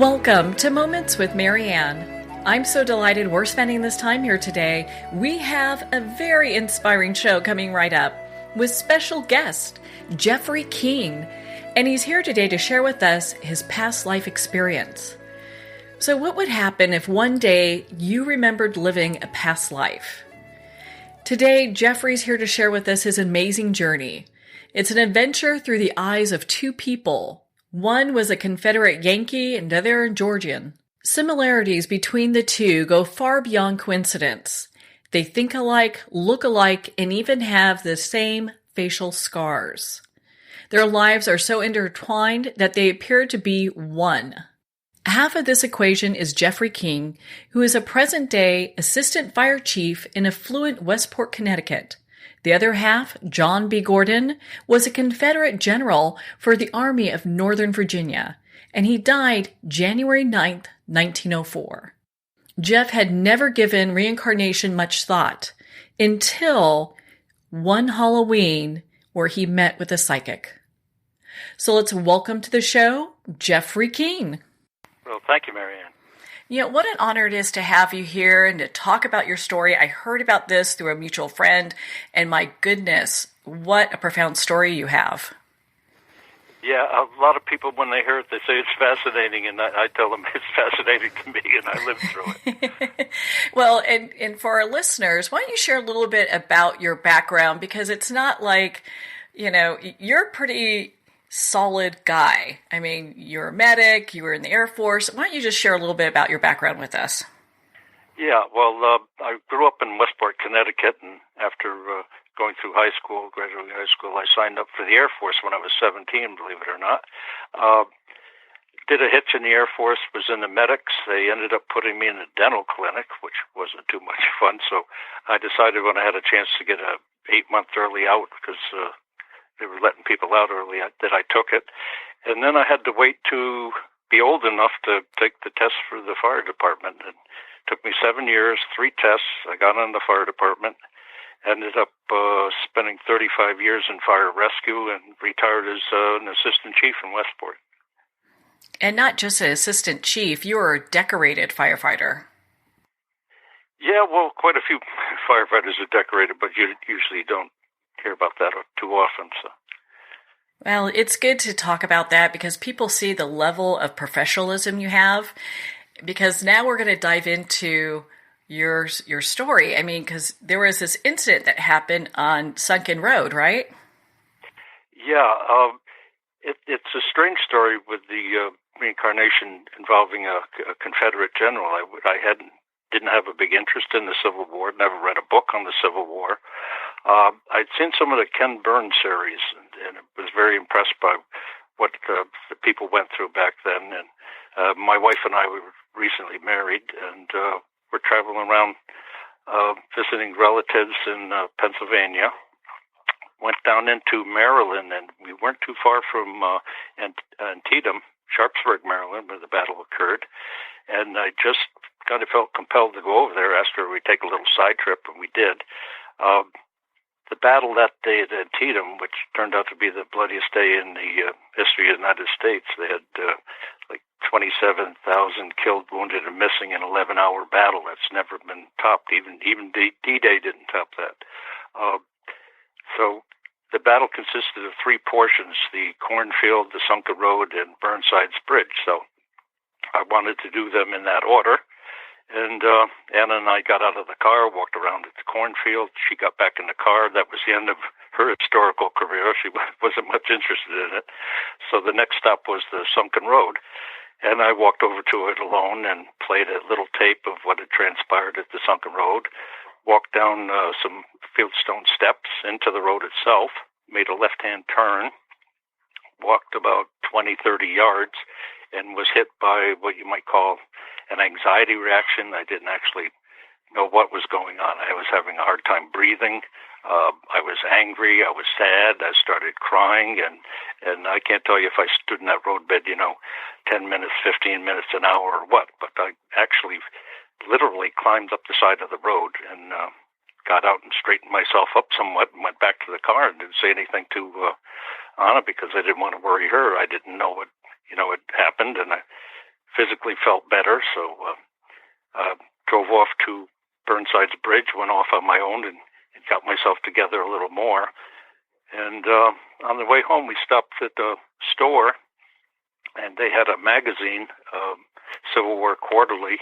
Welcome to Moments with Marianne. I'm so delighted we're spending this time here today. We have a very inspiring show coming right up with special guest Jeffrey-Keene, and he's here today to share with us his past life experience. So what would happen if one day you remembered living a past life? Today, Jeffrey's here to share with us his amazing journey. It's an adventure through the eyes of two people. One was a Confederate Yankee and the other a Georgian. Similarities between the two go far beyond coincidence. They think alike, look alike, and even have the same facial scars. Their lives are so intertwined that they appear to be one. Half of this equation is Jeffrey-Keene, who is a present-day assistant fire chief in affluent Westport, Connecticut. The other half, John B. Gordon, was a Confederate general for the Army of Northern Virginia, and he died January 9th, 1904. Jeff had never given reincarnation much thought until one Halloween where he met with a psychic. So let's welcome to the show, Jeffrey-Keene. Well, thank you, Marianne. You know, what an honor it is to have you here and to talk about your story. I heard about this through a mutual friend, and my goodness, what a profound story you have. Yeah, a lot of people, when they hear it, they say it's fascinating, and I tell them it's fascinating to me, and I lived through it. Well, and for our listeners, why don't you share a little bit about your background? Because it's not like, you know, you're a pretty solid guy. I mean, you're a medic, you were in the Air Force. Why don't you just share a little bit about your background with us? Yeah, well, I grew up in Westport, Connecticut, and after going through graduating high school, I signed up for the Air Force when I was 17, believe it or not. Did a hitch in the Air Force, was in the medics. They ended up putting me in a dental clinic, which wasn't too much fun, so I decided when I had a chance to get a 8-month early out, because they were letting people out early, that I took it. And then I had to wait to be old enough to take the test for the fire department. And it took me 7 years, 3 tests. I got on the fire department, ended up spending 35 years in fire rescue, and retired as an assistant chief in Westport. And not just an assistant chief, you were a decorated firefighter. Yeah, well, quite a few firefighters are decorated, but you usually don't hear about that too often. So, well, it's good to talk about that because people see the level of professionalism you have. Because now we're going to dive into your story. I mean, because there was this incident that happened on Sunken Road, right? Yeah, it's a strange story with the reincarnation involving a Confederate general. I didn't have a big interest in the Civil War, never read a book on the Civil War. I'd seen some of the Ken Burns series, and was very impressed by what the people went through back then. And my wife and I were recently married, and we're traveling around visiting relatives in Pennsylvania. Went down into Maryland, and we weren't too far from Antietam, Sharpsburg, Maryland, where the battle occurred. And I just kind of felt compelled to go over there, asked her if we'd take a little side trip, and we did. The battle that day at Antietam, which turned out to be the bloodiest day in the history of the United States, they had like 27,000 killed, wounded, and missing in an 11-hour battle. That's never been topped. Even D-Day didn't top that. So the battle consisted of 3 portions: the cornfield, the Sunken Road, and Burnside's Bridge. So I wanted to do them in that order. And Anna and I got out of the car, walked around at the cornfield. She got back in the car. That was the end of her historical career. She wasn't much interested in it. So the next stop was the Sunken Road. And I walked over to it alone and played a little tape of what had transpired at the Sunken Road, walked down some fieldstone steps into the road itself, made a left-hand turn, walked about 20, 30 yards, and was hit by what you might call an anxiety reaction. I didn't actually know what was going on. I was having a hard time breathing. I was angry. I was sad. I started crying, and I can't tell you if I stood in that roadbed, 10 minutes, 15 minutes, an hour, or what. But I actually literally climbed up the side of the road and got out and straightened myself up somewhat and went back to the car and didn't say anything to Anna because I didn't want to worry her. I didn't know what had happened, and I physically felt better, so drove off to Burnside's Bridge, went off on my own and got myself together a little more. And on the way home, we stopped at the store, and they had a magazine, Civil War Quarterly,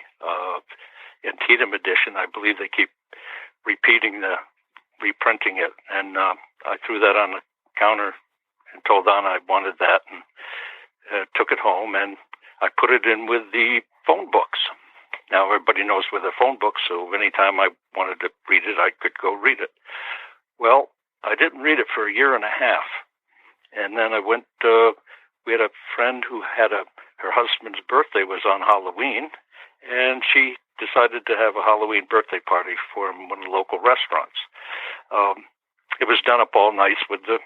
Antietam edition. I believe they keep reprinting it. And I threw that on the counter and told Donna I wanted that, and took it home, and I put it in with the phone books. Now, everybody knows with a phone book, so anytime I wanted to read it, I could go read it. Well, I didn't read it for a year and a half. And then I went, we had a friend who had her husband's birthday was on Halloween, and she decided to have a Halloween birthday party for him in one of the local restaurants. It was done up all nice with the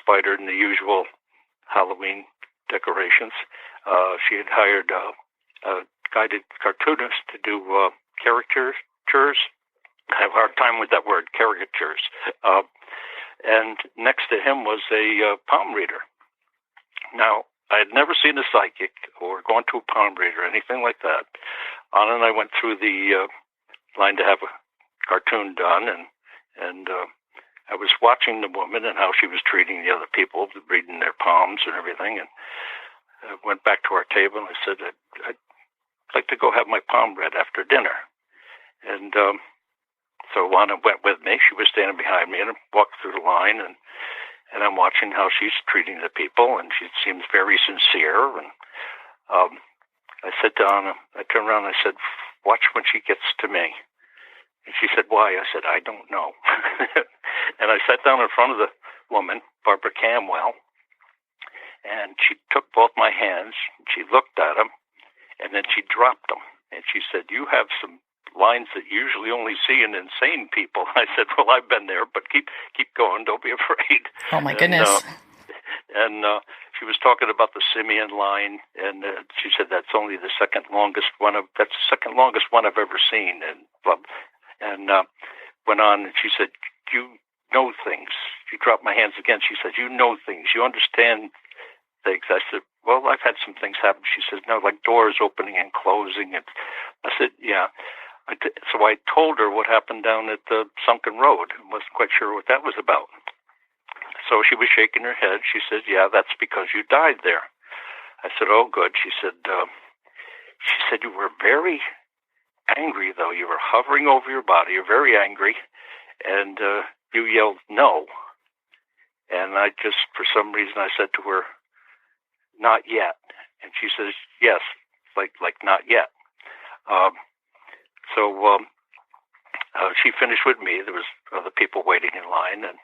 spider and the usual Halloween decorations. She had hired a guided cartoonist to do caricatures. I have a hard time with that word, caricatures. And next to him was a palm reader. Now, I had never seen a psychic or gone to a palm reader or anything like that. Anna and I went through the line to have a cartoon done, and I was watching the woman and how she was treating the other people, reading their palms and everything, and I went back to our table and I said, I'd like to go have my palm read after dinner. And so Anna went with me. She was standing behind me, and I walked through the line, and I'm watching how she's treating the people, and she seems very sincere. And I said to Anna, I turned around and I said, watch when she gets to me. And she said, why? I said, I don't know. And I sat down in front of the woman, Barbara Camwell, and she took both my hands, and she looked at them, and then she dropped them. And she said, you have some lines that you usually only see in insane people. I said, well, I've been there, but keep going. Don't be afraid. Oh, my goodness. And she was talking about the simian line, and she said that's only the second longest one I've ever seen. And went on, and she said, you know things. She dropped my hands again. She said, you know things. You understand things. I said, well, I've had some things happen. She says, no, like doors opening and closing. And I said, yeah. So I told her what happened down at the Sunken Road. I wasn't quite sure what that was about. So she was shaking her head. She said, yeah, that's because you died there. I said, oh, good. She said, you were very angry, though. You were hovering over your body. You're very angry. And you yelled, no. And I just, for some reason, I said to her, not yet. And she says, yes, like not yet. So she finished with me. There was other people waiting in line, and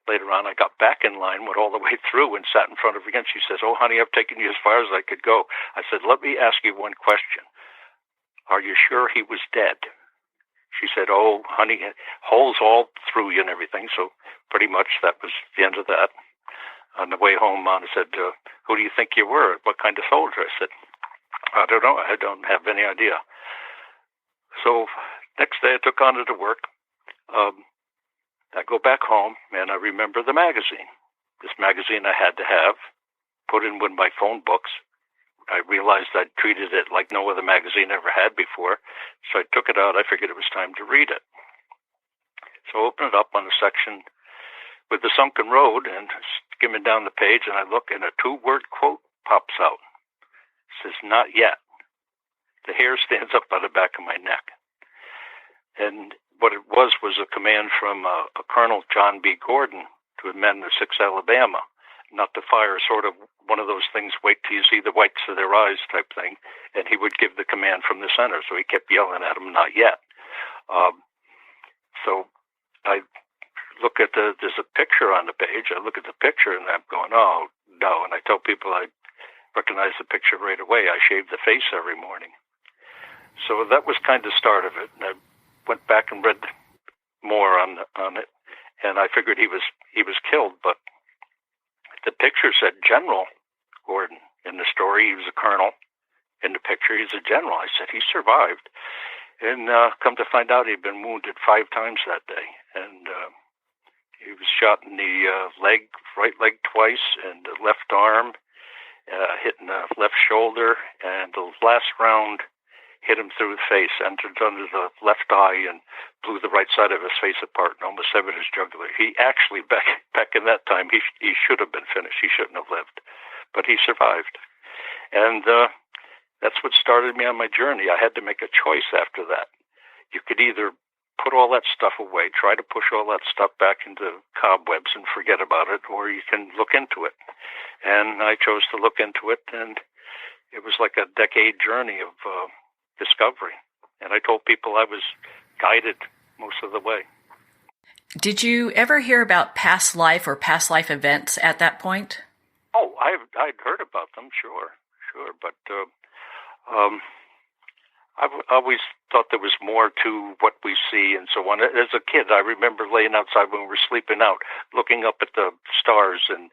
later on I got back in line, went all the way through, and sat in front of her again. She says, oh, honey, I've taken you as far as I could go. I said, let me ask you one question. Are you sure he was dead? She said, oh, honey, holes all through you and everything. So pretty much that was the end of that. On the way home, Anna said, who do you think you were? What kind of soldier? I said, I don't know. I don't have any idea. So next day I took Anna to work. I go back home, and I remember the magazine. This magazine I had to have, put in with my phone books. I realized I'd treated it like no other magazine ever had before. So I took it out. I figured it was time to read it. So I opened it up on the section with the Sunken Road, and skimming down the page, and I look, and a 2-word quote pops out. It says, not yet. The hair stands up by the back of my neck. And what it was a command from a Colonel John B. Gordon to the men of 6th Alabama, not to fire, sort of one of those things, wait till you see the whites of their eyes type thing. And he would give the command from the center. So he kept yelling at them, not yet. So I look at there's a picture on the page. I look at the picture and I'm going, oh, no. And I tell people I recognize the picture right away. I shave the face every morning. So that was kind of the start of it. And I went back and read more on it. And I figured he was killed, but the picture said General Gordon in the story. He was a colonel. In the picture, he's a general. I said, he survived. And come to find out, he'd been wounded 5 times that day. And he was shot in the right leg twice, and the left arm, hitting the left shoulder, and the last round hit him through the face, entered under the left eye, and blew the right side of his face apart and almost severed his jugular. He actually, back in that time, he should have been finished. He shouldn't have lived, but he survived. And that's what started me on my journey. I had to make a choice after that. You could either put all that stuff away, try to push all that stuff back into cobwebs and forget about it, or you can look into it. And I chose to look into it, and it was like a decade journey of discovery. And I told people I was guided most of the way. Did you ever hear about past life or past life events at that point? Oh, I'd heard about them, sure. But I've always thought there was more to what we see and so on. As a kid, I remember laying outside when we were sleeping out, looking up at the stars, and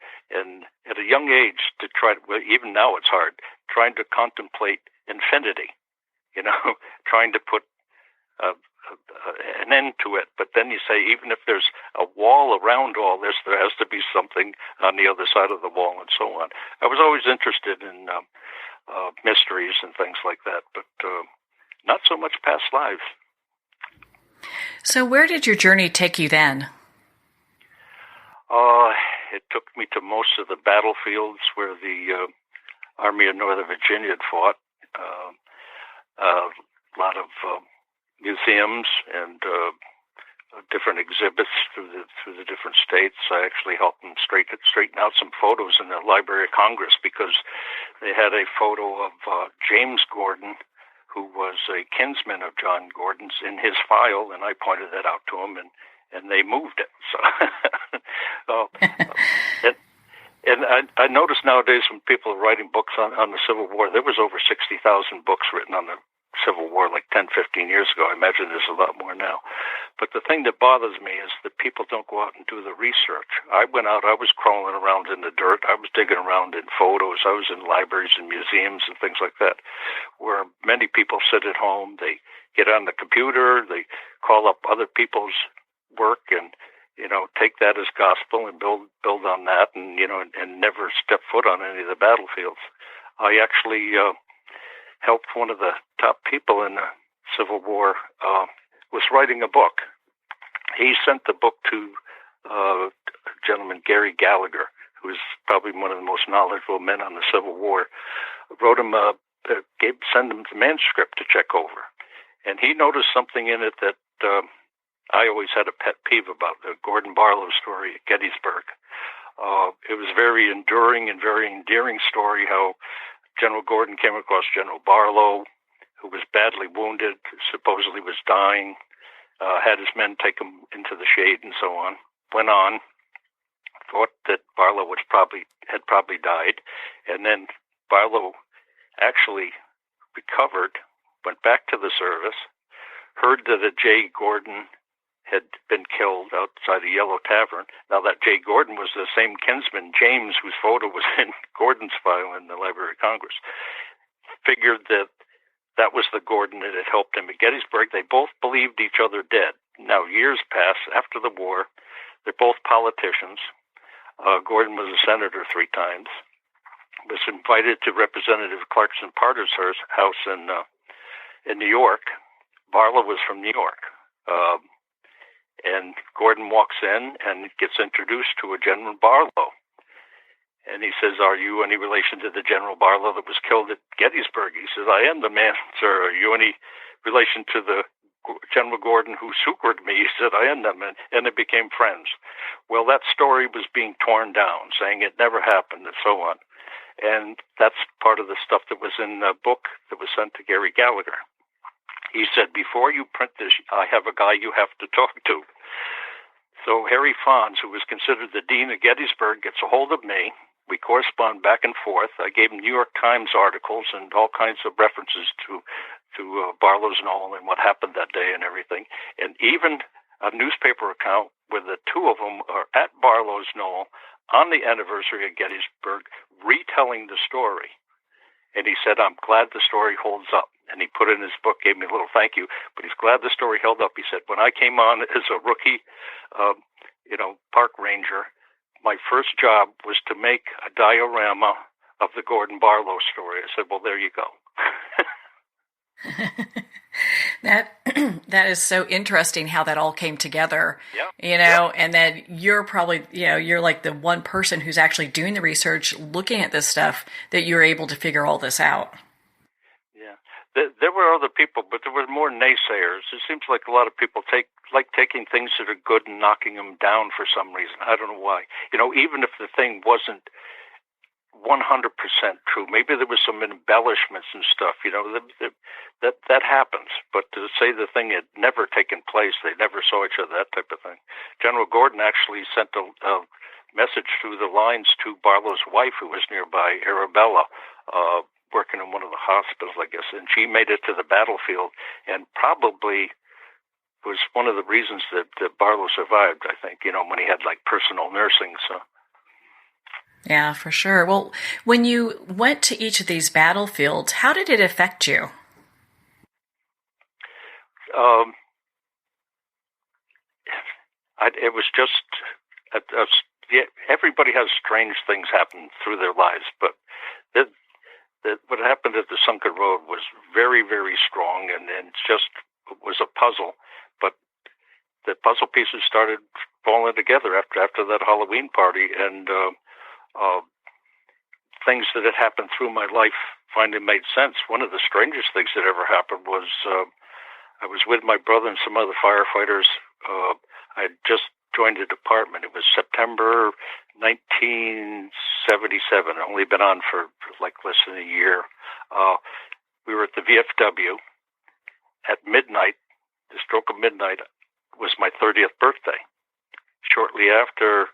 at a young age to try to, well, even now it's hard, trying to contemplate infinity, trying to put an end to it. But then you say, even if there's a wall around all this, there has to be something on the other side of the wall and so on. I was always interested in mysteries and things like that, but not so much past lives. So where did your journey take you then? It took me to most of the battlefields where the Army of Northern Virginia had fought. A lot of museums and different exhibits through the different states. I actually helped them straighten out some photos in the Library of Congress, because they had a photo of James Gordon, who was a kinsman of John Gordon's, in his file, and I pointed that out to him, and they moved it. So, and I notice nowadays when people are writing books on the Civil War, there was over 60,000 books written on the Civil War like 10, 15 years ago. I imagine there's a lot more now. But the thing that bothers me is that people don't go out and do the research. I went out, I was crawling around in the dirt, I was digging around in photos, I was in libraries and museums and things like that, where many people sit at home, they get on the computer, they call up other people's work and, take that as gospel and build on that, and, and never step foot on any of the battlefields. I actually helped one of the top people in the Civil War, was writing a book. He sent the book to a gentleman, Gary Gallagher, who is probably one of the most knowledgeable men on the Civil War. Wrote him send him the manuscript to check over. And he noticed something in it that I always had a pet peeve about, the Gordon Barlow story at Gettysburg. It was a very enduring and very endearing story how General Gordon came across General Barlow, who was badly wounded, supposedly was dying, had his men take him into the shade and so on. Went on, thought that Barlow had probably died, and then Barlow actually recovered, went back to the service, heard that a J. Gordon had been killed outside a Yellow Tavern. Now, that J. Gordon was the same kinsman, James, whose photo was in Gordon's file in the Library of Congress. Figured that was the Gordon that had helped him at Gettysburg. They both believed each other dead. Now, years pass after the war. They're both politicians. Gordon was a senator 3 times. Was invited to Representative Clarkson Parder's house in New York. Barlow was from New York. And Gordon walks in and gets introduced to a General Barlow. And he says, "Are you any relation to the General Barlow that was killed at Gettysburg?" He says, "I am the man, sir. Are you any relation to the General Gordon who succored me?" He said, "I am that man." And they became friends. Well, that story was being torn down, saying it never happened and so on. And that's part of the stuff that was in the book that was sent to Gary Gallagher. He said, "Before you print this, I have a guy you have to talk to." So Harry Fonz, who was considered the dean of Gettysburg, gets a hold of me. We correspond back and forth. I gave him New York Times articles and all kinds of references to Barlow's Knoll and what happened that day and everything. And even a newspaper account where the two of them are at Barlow's Knoll on the anniversary of Gettysburg, retelling the story. And he said, "I'm glad the story holds up." And he put in his book, gave me a little thank you, but he's glad the story held up. He said, "When I came on as a rookie, park ranger, my first job was to make a diorama of the Gordon Barlow story. I said, well, there you go. That that is so interesting how that all came together. Yeah. And then you're probably, you're like the one person who's actually doing the research, looking at this stuff, that you're able to figure all this out. Yeah. There were other people, but there were more naysayers. It seems like a lot of people like taking things that are good and knocking them down for some reason. I don't know why. Even if the thing wasn't 100% true, maybe there was some embellishments and stuff. That happens. But to say the thing had never taken place, they never saw each other, that type of thing. General Gordon actually sent a message through the lines to Barlow's wife, who was nearby, Arabella, working in one of the hospitals, I guess, and she made it to the battlefield, and probably was one of the reasons that Barlow survived, I think, when he had like personal nursing. So. Yeah, for sure. Well, when you went to each of these battlefields, how did it affect you? It was just, everybody has strange things happen through their lives, but what happened at the Sunken Road was very, very strong, and just was a puzzle. But the puzzle pieces started falling together after that Halloween party, and things that had happened through my life finally made sense. One of the strangest things that ever happened was I was with my brother and some other firefighters. I had just joined a department. It was September 1977. I'd only been on for like less than a year. We were at the VFW at midnight. The stroke of midnight was my 30th birthday. Shortly after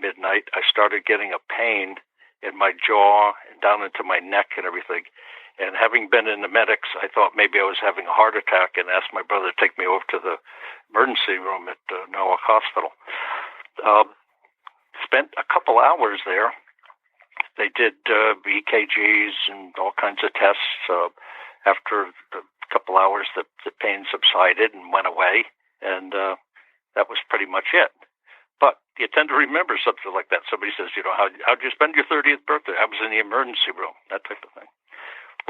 midnight, I started getting a pain in my jaw and down into my neck and everything. And having been in the medics, I thought maybe I was having a heart attack, and asked my brother to take me over to the emergency room at Norwalk Hospital. Spent a couple hours there. They did EKGs and all kinds of tests. After a couple hours, the pain subsided and went away, and that was pretty much it. But you tend to remember something like that. Somebody says, how'd you spend your 30th birthday? I was in the emergency room, that type of thing.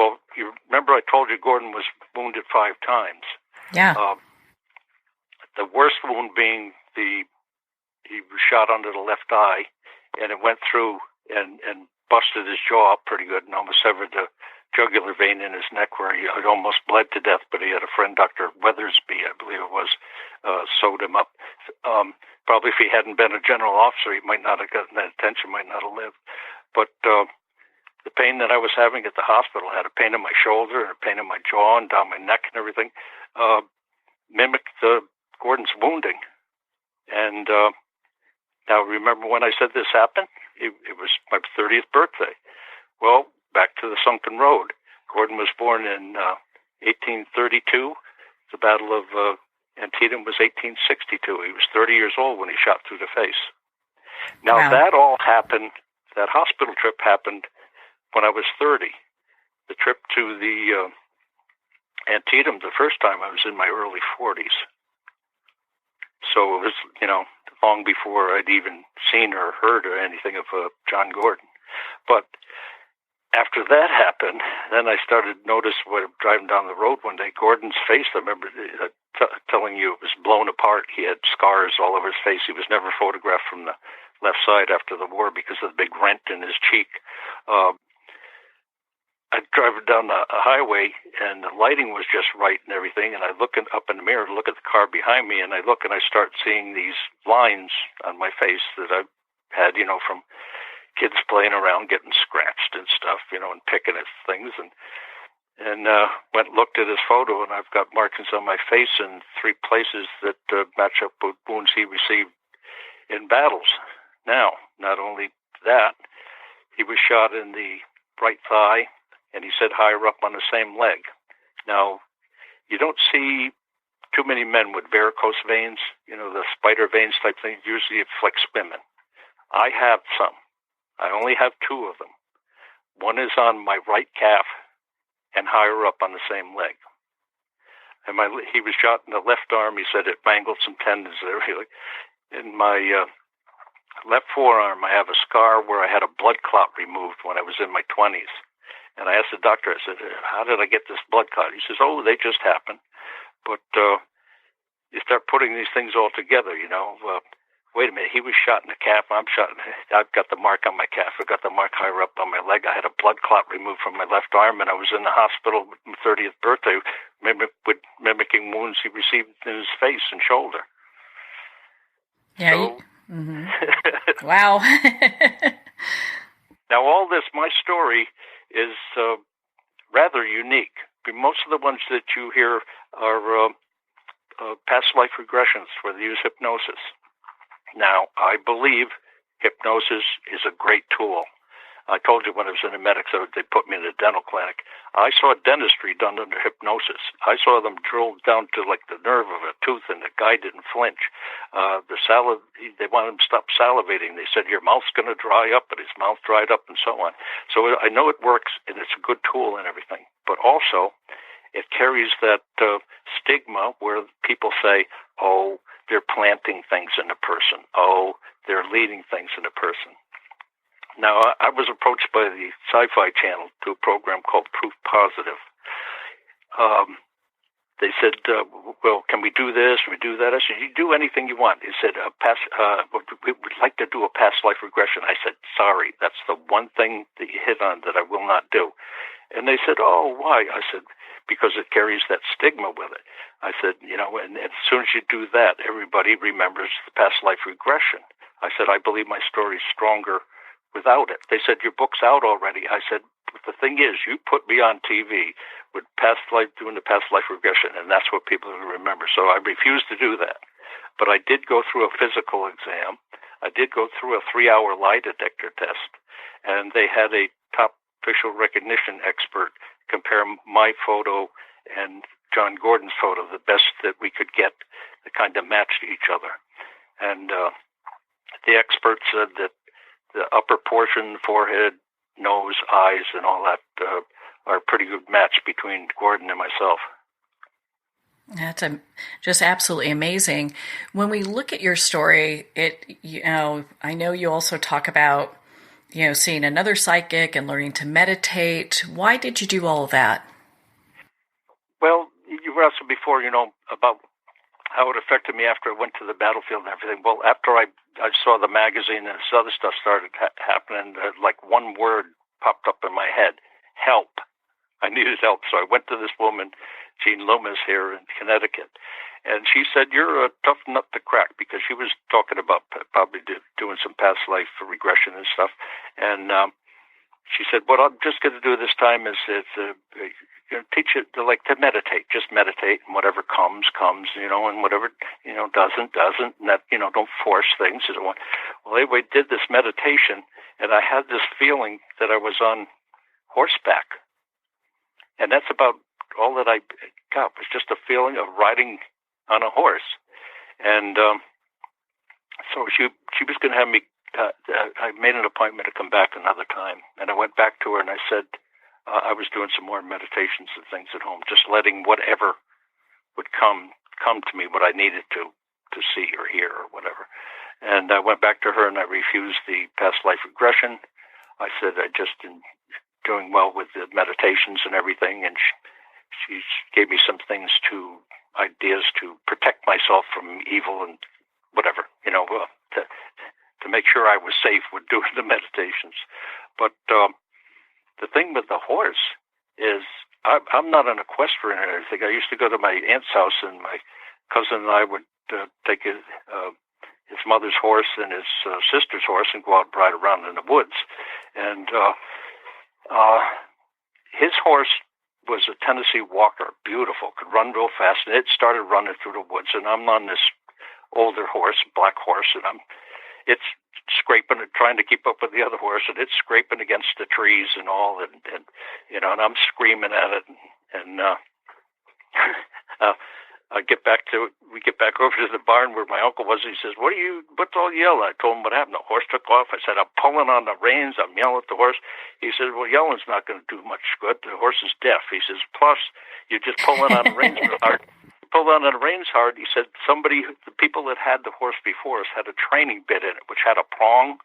Well, you remember I told you Gordon was wounded 5 times. Yeah. The worst wound being he was shot under the left eye, and it went through and busted his jaw up pretty good and almost severed the jugular vein in his neck where he had almost bled to death, but he had a friend, Dr. Weathersby, I believe it was, sewed him up. Probably if he hadn't been a general officer, he might not have gotten that attention, might not have lived. But the pain that I was having at the hospital, I had a pain in my shoulder and a pain in my jaw and down my neck and everything, mimicked Gordon's wounding. And now remember when I said this happened? It was my 30th birthday. Well, back to the Sunken Road. Gordon was born in 1832. The Battle of Antietam was 1862. He was 30 years old when he shot through the face. Now, wow. That all happened, that hospital trip happened when I was 30. The trip to the Antietam, the first time, I was in my early 40s. So it was, long before I'd even seen or heard or anything of John Gordon. But after that happened, then I started to notice when driving down the road one day, Gordon's face, I remember telling you, it was blown apart. He had scars all over his face. He was never photographed from the left side after the war because of the big rent in his cheek. I'd drive down a highway, and the lighting was just right and everything, and I look up in the mirror to look at the car behind me, and I look and I start seeing these lines on my face that I had, from kids playing around, getting scratched and stuff, and picking at things, and went and looked at his photo, and I've got markings on my face in 3 places that match up with wounds he received in battles. Now, not only that, he was shot in the right thigh, and he said higher up on the same leg. Now, you don't see too many men with varicose veins, the spider veins type thing. Usually it afflicts women. I have some. I only have 2 of them. One is on my right calf and higher up on the same leg. And he was shot in the left arm. He said it mangled some tendons and everything. In my left forearm, I have a scar where I had a blood clot removed when I was in my 20s. And I asked the doctor, I said, how did I get this blood clot? He says, oh, they just happen. But you start putting these things all together, wait a minute, he was shot in the calf, I've got the mark on my calf, I've got the mark higher up on my leg, I had a blood clot removed from my left arm, and I was in the hospital with my 30th birthday mimicking wounds he received in his face and shoulder. Yeah. So, Wow. Now, all this, my story is rather unique. Most of the ones that you hear are past life regressions where they use hypnosis. Now, I believe hypnosis is a great tool. I told you when I was in the medics, they put me in a dental clinic. I saw dentistry done under hypnosis. I saw them drill down to like the nerve of a tooth, and the guy didn't flinch. They wanted him to stop salivating. They said, your mouth's going to dry up, and his mouth dried up, and so on. So I know it works, and it's a good tool and everything. But also, it carries that stigma where people say, oh, they're planting things in a person. Oh, they're leading things in a person. Now, I was approached by the Sci-Fi Channel to a program called Proof Positive. They said, well, can we do this? Can we do that? I said, you do anything you want. They said, we would like to do a past life regression. I said, sorry, that's the one thing that you hit on that I will not do. And they said, oh, why? I said, because it carries that stigma with it. I said, and as soon as you do that, everybody remembers the past life regression. I said, I believe my story is stronger without it. They said, your book's out already. I said, but the thing is, you put me on TV with doing the past life regression, and that's what people will remember. So I refused to do that. But I did go through a physical exam. I did go through a 3-hour lie detector test, and they had a top facial recognition expert compare my photo and John Gordon's photo, the best that we could get, that kind of matched each other. And the expert said that the upper portion, forehead, nose, eyes, and all that are a pretty good match between Gordon and myself. That's just absolutely amazing. When we look at your story, I know you also talk about, seeing another psychic and learning to meditate. Why did you do all of that? Well, you were asking before, about how it affected me after I went to the battlefield and everything. Well, after I saw the magazine and this other stuff started happening, like one word popped up in my head, help. I needed help. So I went to this woman, Jean Loomis, here in Connecticut. And she said, you're a tough nut to crack, because she was talking about probably doing some past life regression and stuff. And she said, what I'm just going to do this time is teach you to meditate. Just meditate, and whatever comes, and whatever, doesn't, and that, don't force things. Well, anyway, did this meditation, and I had this feeling that I was on horseback. And that's about all that I got, was just a feeling of riding on a horse. And so she was going to have me, I made an appointment to come back another time. And I went back to her and I said, I was doing some more meditations and things at home, just letting whatever would come to me, what I needed to see or hear or whatever. And I went back to her and I refused the past life regression. I said I just am doing well with the meditations and everything, and she gave me some ideas to protect myself from evil and whatever, to make sure I was safe with doing the meditations. But the thing with the horse is I'm not an equestrian or anything. I used to go to my aunt's house, and my cousin and I would take his mother's horse and his sister's horse and go out and ride around in the woods. And his horse was a Tennessee Walker, beautiful, could run real fast, and it started running through the woods. And I'm on this older horse, black horse, and it's scraping and trying to keep up with the other horse, and it's scraping against the trees and all, and I'm screaming at it, and we get back over to the barn where my uncle was. He says, what's all yell? I told him what happened. The horse took off. I said, I'm pulling on the reins. I'm yelling at the horse. He says, well, yelling's not going to do much good. The horse is deaf. He says, plus, you're just pulling on the reins real hard. pulled on the reins hard. He said the people that had the horse before us had a training bit in it, which had a prong.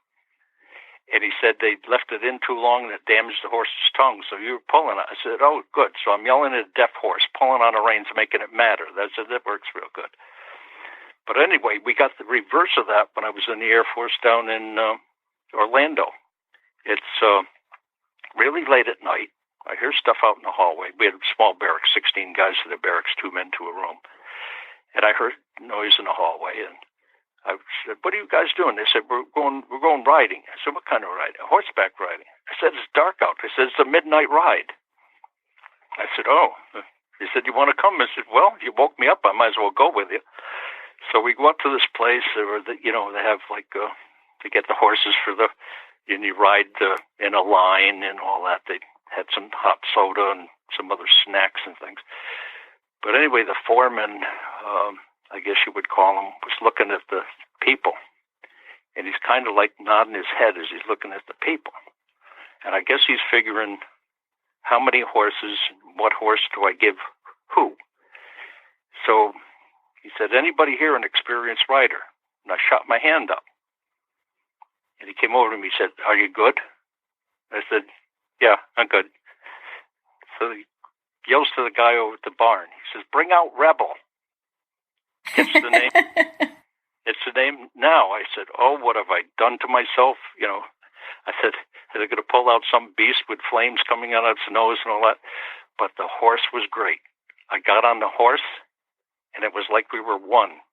And he said they left it in too long and it damaged the horse's tongue. So you were pulling it. I said, oh, good. So I'm yelling at a deaf horse, pulling on the reins, making it matter. That works real good. But anyway, we got the reverse of that when I was in the Air Force down in Orlando. It's really late at night. I hear stuff out in the hallway. We had a small barracks, 16 guys in the barracks, 2 men to a room. And I heard noise in the hallway, and I said, what are you guys doing? They said, we're going riding. I said, what kind of riding? Horseback riding. I said, it's dark out. They said, it's a midnight ride. I said, oh. He said, you want to come? I said, well, you woke me up. I might as well go with you. So we go up to this place where, they have like, to get the horses and you ride in a line and all that. They had some hot soda and some other snacks and things. But anyway, the foreman, I guess you would call him, was looking at the people. And he's kind of like nodding his head as he's looking at the people. And I guess he's figuring how many horses, what horse do I give who? So he said, anybody here an experienced rider? And I shot my hand up. And he came over to me and said, are you good? I said, yeah, I'm good. So he yells to the guy over at the barn. He says, bring out Rebel. It's the name. It's the name now. I said, oh, what have I done to myself? I said, are they going to pull out some beast with flames coming out of its nose and all that? But the horse was great. I got on the horse, and it was like we were one.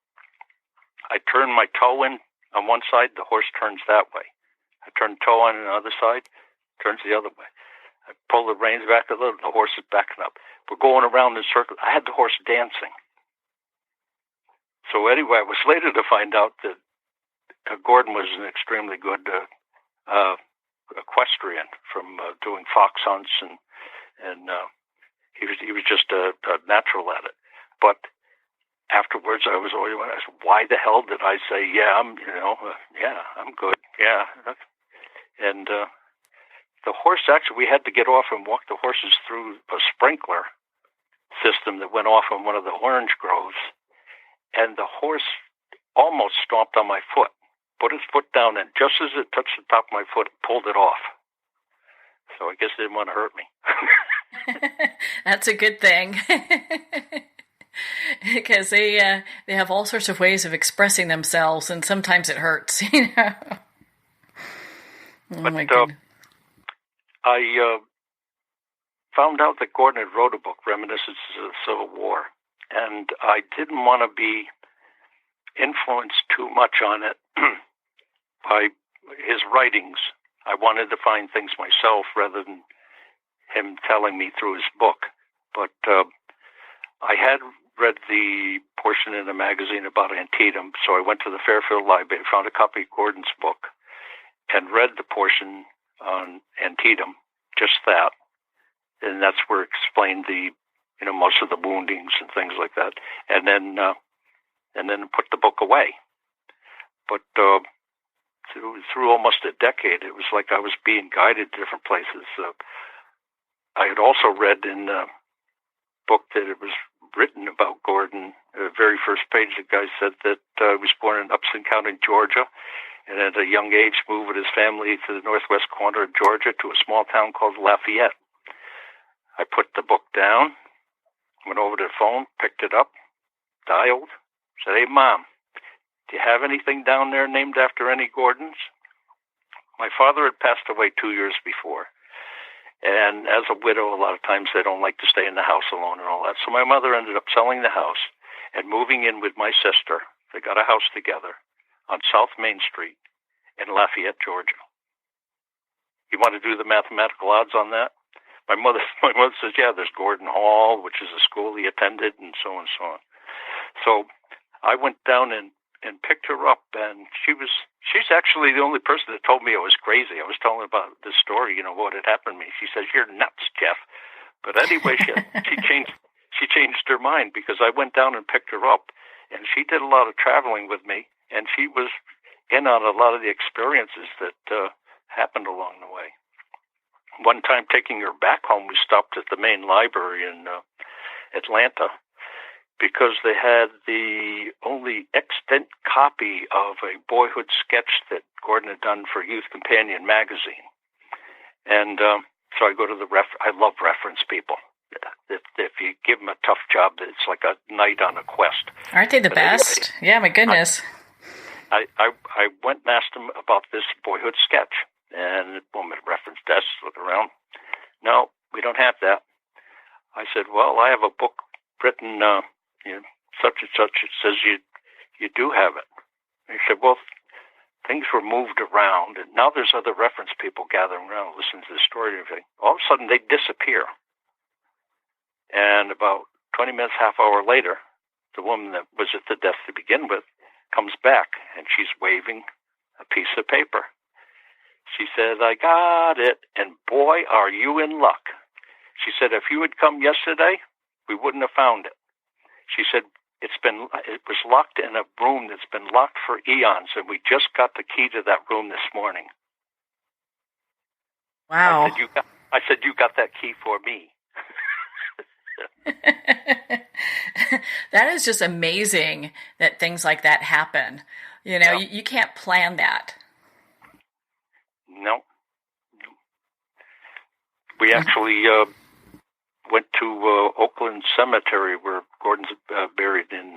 I turned my toe in on one side, the horse turns that way. I turn toe on the other side, turns the other way. I pull the reins back a little, the horse is backing up. We're going around in circles. I had the horse dancing. So anyway, I was later to find out that Gordon was an extremely good equestrian from doing fox hunts, and he was just a natural at it. But afterwards, I was always asked, why the hell did I say, I'm good, yeah. And the horse, actually, we had to get off and walk the horses through a sprinkler system that went off on one of the orange groves. And the horse almost stomped on my foot, put his foot down, and just as it touched the top of my foot, it pulled it off. So I guess it didn't want to hurt me. That's a good thing. Because they have all sorts of ways of expressing themselves, and sometimes it hurts, Oh, my goodness. I found out that Gordon had wrote a book, Reminiscences of the Civil War. And I didn't want to be influenced too much on it by his writings. I wanted to find things myself rather than him telling me through his book. But I had read the portion in the magazine about Antietam, so I went to the Fairfield Library, found a copy of Gordon's book, and read the portion on Antietam, just that. And that's where it explained most of the woundings and things like that, and then put the book away. But through almost a decade, it was like I was being guided to different places. I had also read in the book that it was written about Gordon. The very first page, the guy said that he was born in Upson County, Georgia, and at a young age moved with his family to the northwest corner of Georgia to a small town called Lafayette. I put the book down, went over to the phone, picked it up, dialed, said, hey, Mom, do you have anything down there named after any Gordons? My father had passed away 2 years before. And as a widow, a lot of times they don't like to stay in the house alone and all that. So my mother ended up selling the house and moving in with my sister. They got a house together on South Main Street in Lafayette, Georgia. You want to do the mathematical odds on that? My mother says, yeah, there's Gordon Hall, which is a school he attended, and so on and so on. So I went down and picked her up, and she's actually the only person that told me I was crazy. I was telling her about this story, what had happened to me. She says, you're nuts, Jeff. But anyway, she changed her mind, because I went down and picked her up, and she did a lot of traveling with me, and she was in on a lot of the experiences that happened along the way. One time taking her back home, we stopped at the main library in Atlanta, because they had the only extant copy of a boyhood sketch that Gordon had done for Youth Companion magazine. And so I go to I love reference people. If you give them a tough job, it's like a knight on a quest. Aren't they the best? Yeah, my goodness. I went and asked them about this boyhood sketch. And the woman at reference desk looked around. No, we don't have that. I said, well, I have a book written, such and such. It says you do have it. And he said, well, things were moved around, and now there's other reference people gathering around, listening to the story and everything. All of a sudden, they disappear. And about 20 minutes, half hour later, the woman that was at the desk to begin with comes back, and she's waving a piece of paper. She says, I got it, and boy, are you in luck. She said, if you had come yesterday, we wouldn't have found it. She said, it was locked in a room that's been locked for eons, and we just got the key to that room this morning. Wow. I said, you got that key for me. That is just amazing that things like that happen. You can't plan that. No. We actually went to Oakland Cemetery, where Gordon's buried in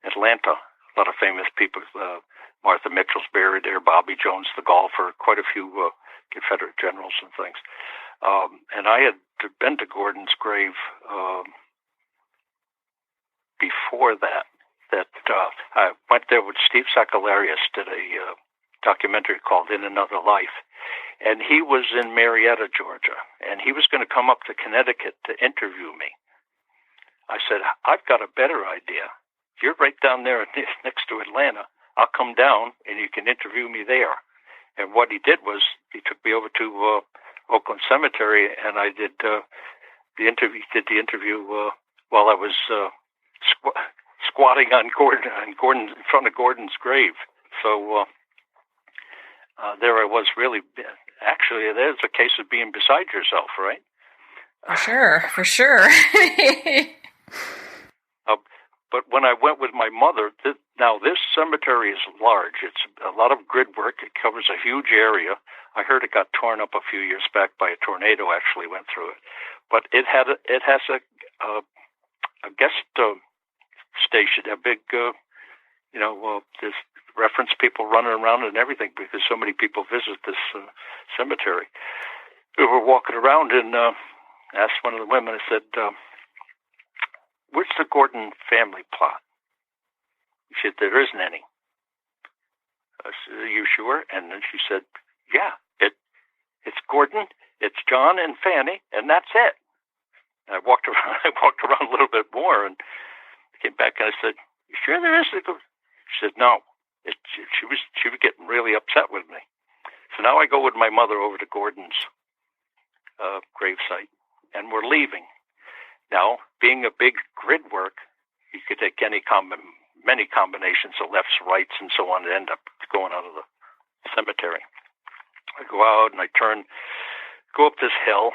Atlanta. A lot of famous people. Martha Mitchell's buried there, Bobby Jones, the golfer, quite a few Confederate generals and things. And I had been to Gordon's grave before that. I went there with Steve Sakalarios, did a documentary called In Another Life. And he was in Marietta, Georgia, and he was going to come up to Connecticut to interview me. I said, I've got a better idea. You're right down there next to Atlanta. I'll come down, and you can interview me there. And what he did was he took me over to Oakland Cemetery, and I did the interview while I was squatting on Gordon in front of Gordon's grave. So there I was, really. Actually, there's a case of being beside yourself, right? For sure. But when I went with my mother, now this cemetery is large. It's a lot of grid work. It covers a huge area. I heard it got torn up a few years back by a tornado. Actually, went through it, but it has a guest station, a big there's reference people running around and everything because so many people visit this cemetery. We were walking around and asked one of the women, I said, where's the Gordon family plot? She said, there isn't any. I said, are you sure? And then she said, yeah, it's Gordon, it's John and Fanny, and that's it. And I walked around a little bit more and came back and I said, you sure there isn't? She said, no. She was getting really upset with me. So now I go with my mother over to Gordon's gravesite, and we're leaving. Now, being a big grid work, you could take many combinations of lefts, rights, and so on, and end up going out of the cemetery. I go out and I go up this hill,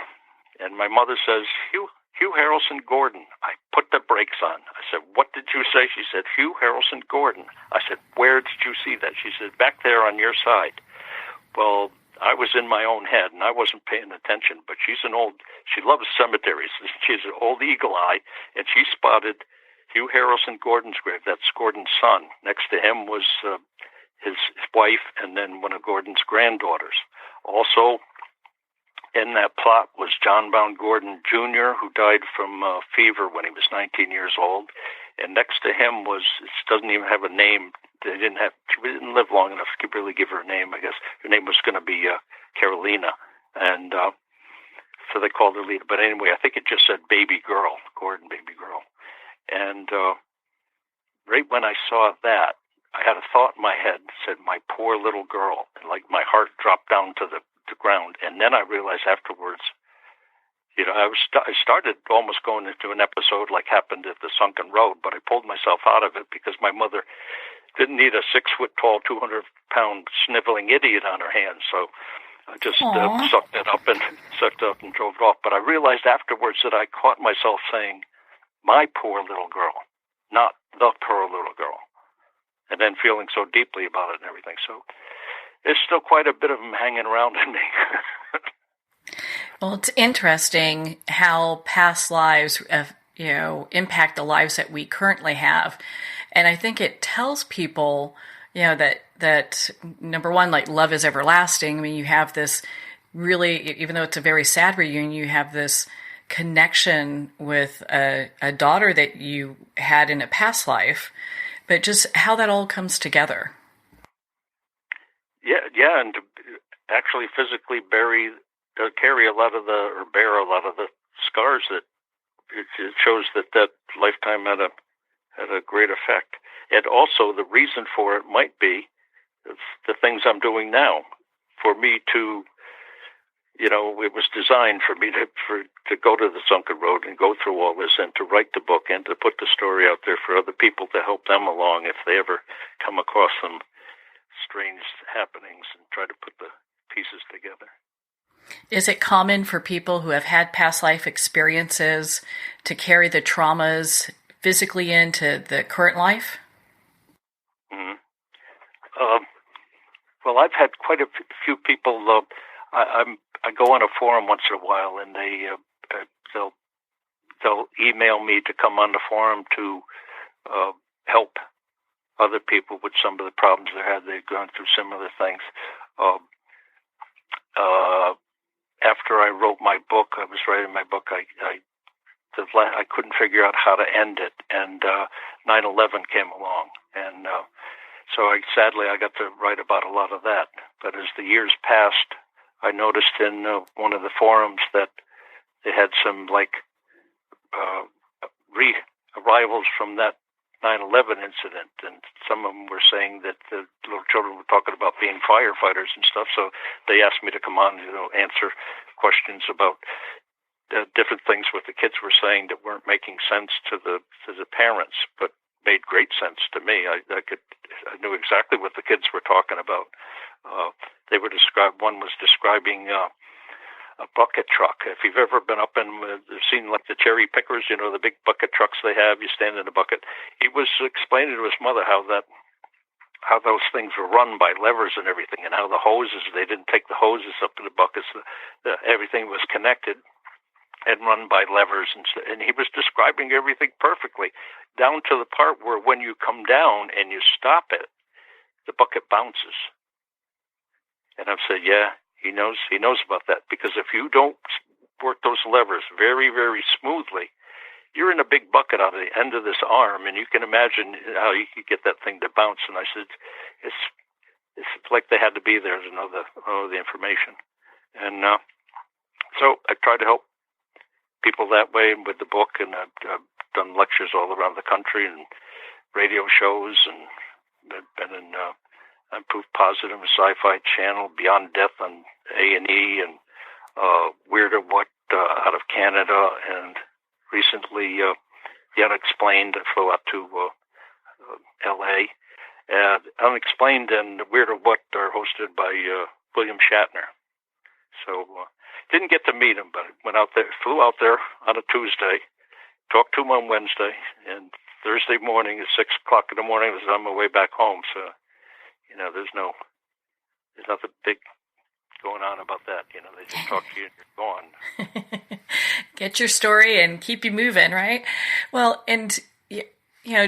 and my mother says, Hugh Harrelson Gordon. I put the brakes on. I said, what did you say? She said, Hugh Harrelson Gordon. I said, where did you see that? She said, back there on your side. Well, I was in my own head, and I wasn't paying attention, but she loves cemeteries. She's an old eagle eye, and she spotted Hugh Harrelson Gordon's grave. That's Gordon's son. Next to him was his wife and then one of Gordon's granddaughters. Also, in that plot was John Bound Gordon Jr., who died from fever when he was 19 years old. And next to him it doesn't even have a name. She didn't live long enough to really give her a name, I guess. Her name was going to be Carolina. And so they called her Lita. But anyway, I think it just said baby girl, Gordon, baby girl. And right when I saw that, I had a thought in my head that said, my poor little girl. And like my heart dropped down to the ground. And then I realized afterwards, I started almost going into an episode like happened at the Sunken Road, but I pulled myself out of it because my mother didn't need a 6-foot-tall, 200-pound sniveling idiot on her hands. So I just sucked it up and drove it off. But I realized afterwards that I caught myself saying, my poor little girl. not the poor little girl, and then feeling so deeply about it and everything. So there's still quite a bit of them hanging around in me. Well, it's interesting how past lives, impact the lives that we currently have. And I think it tells people, that number one, like, love is everlasting. I mean, you have this really, even though it's a very sad reunion, you have this connection with a daughter that you had in a past life, but just how that all comes together. Yeah, and to actually physically carry a lot of bear a lot of the scars that it shows that lifetime had a great effect. And also the reason for it might be the things I'm doing now. For me to, it was designed for me to go to the sunken road and go through all this and to write the book and to put the story out there for other people to help them along if they ever come across some strange happenings and try to put the pieces together. Is it common for people who have had past life experiences to carry the traumas physically into the current life? Mm-hmm. Well, I've had quite a few people. I go on a forum once in a while, and they'll email me to come on the forum to help other people with some of the problems they had. They've gone through similar things. After I wrote my book, I was writing my book. I couldn't figure out how to end it, and 9/11 came along, and so sadly I got to write about a lot of that. But as the years passed, I noticed in one of the forums that they had some re-arrivals from that 9/11 incident, and some of them were saying that the little children were talking about being firefighters and stuff. So they asked me to come on, answer questions about different things what the kids were saying that weren't making sense to the parents, but made great sense to me. I knew exactly what the kids were talking about. One was describing a bucket truck. If you've ever been up and seen like the cherry pickers, the big bucket trucks they have, you stand in a bucket. He was explaining to his mother how those things were run by levers and everything, and how the hoses, they didn't take the hoses up to the buckets. Everything was connected and run by levers, and he was describing everything perfectly, down to the part where when you come down and you stop it, the bucket bounces. And I've said, yeah, he knows about that, because if you don't work those levers very, very smoothly, you're in a big bucket on the end of this arm, and you can imagine how you could get that thing to bounce. And I said, it's like they had to be there to know the information. And so I try to help people that way with the book, and I've done lectures all around the country and radio shows, and I've been in Proof Positive, a sci-fi channel, Beyond Death on A&E, and Weirder What out of Canada, and recently The Unexplained. I flew out to L.A. And Unexplained and Weirder What are hosted by William Shatner. So didn't get to meet him, but flew out there on a Tuesday, talked to him on Wednesday, and Thursday morning at 6 o'clock in the morning was on my way back home. So, there's nothing big going on about that. They just talk to you and you're gone. Get your story and keep you moving, right? Well, and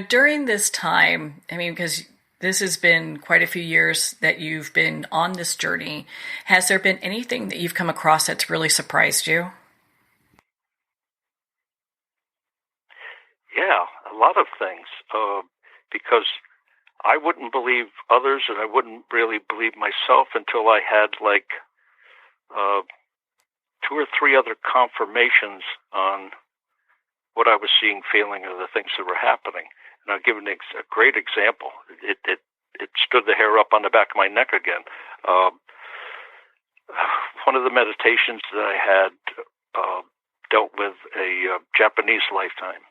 during this time, because this has been quite a few years that you've been on this journey, has there been anything that you've come across that's really surprised you? Yeah, a lot of things, because I wouldn't believe others, and I wouldn't really believe myself until I had 2 or 3 other confirmations on what I was seeing, feeling, or the things that were happening. And I'll give a great example. It stood the hair up on the back of my neck again. One of the meditations that I had dealt with a Japanese lifetime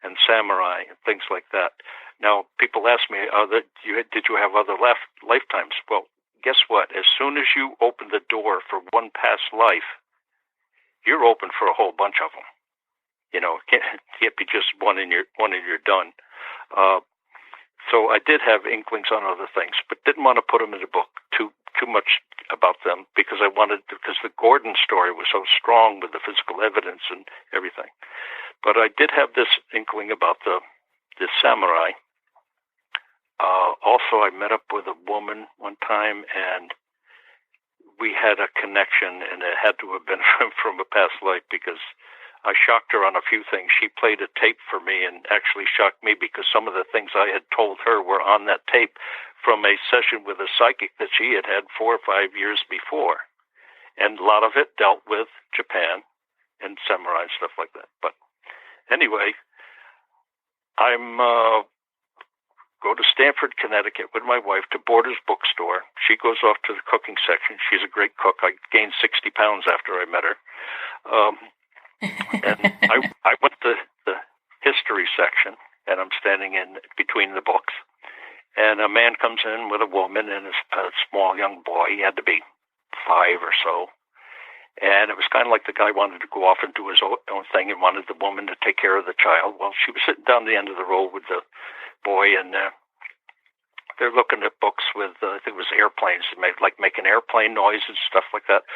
and samurai and things like that. Now, people ask me, did you have other lifetimes? Well, guess what? As soon as you open the door for one past life, you're open for a whole bunch of them. Can't be just one and you're done. So I did have inklings on other things, but didn't want to put them in the book too much about them because the Gordon story was so strong with the physical evidence and everything. But I did have this inkling about the samurai. Also, I met up with a woman one time, and we had a connection, and it had to have been from a past life because I shocked her on a few things. She played a tape for me and actually shocked me because some of the things I had told her were on that tape from a session with a psychic that she had had 4 or 5 years before. And a lot of it dealt with Japan and samurai and stuff like that. But anyway, I'm go to Stamford, Connecticut with my wife to Borders Bookstore. She goes off to the cooking section. She's a great cook. I gained 60 pounds after I met her. And I went to the history section, and I'm standing in between the books. And a man comes in with a woman and a small young boy. He had to be 5 or so. And it was kind of like the guy wanted to go off and do his own thing and wanted the woman to take care of the child. Well, she was sitting down the end of the road with the boy, and they're looking at books with, I think it was airplanes, making airplane noise and stuff like that.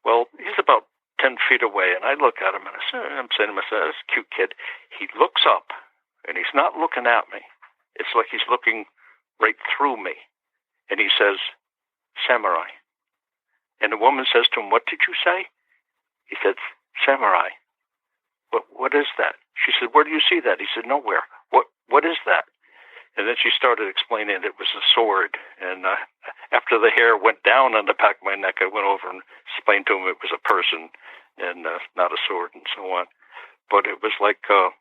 Well, he's about 10 feet away, and I look at him, and I'm saying to myself, this cute kid. He looks up, and he's not looking at me. It's like he's looking right through me. And he says, samurai. And the woman says to him, what did you say? He said, samurai. What is that? She said, where do you see that? He said, nowhere. What is that? And then she started explaining it was a sword. And after the hair went down on the back of my neck, I went over and explained to him it was a person and not a sword and so on. But it was like a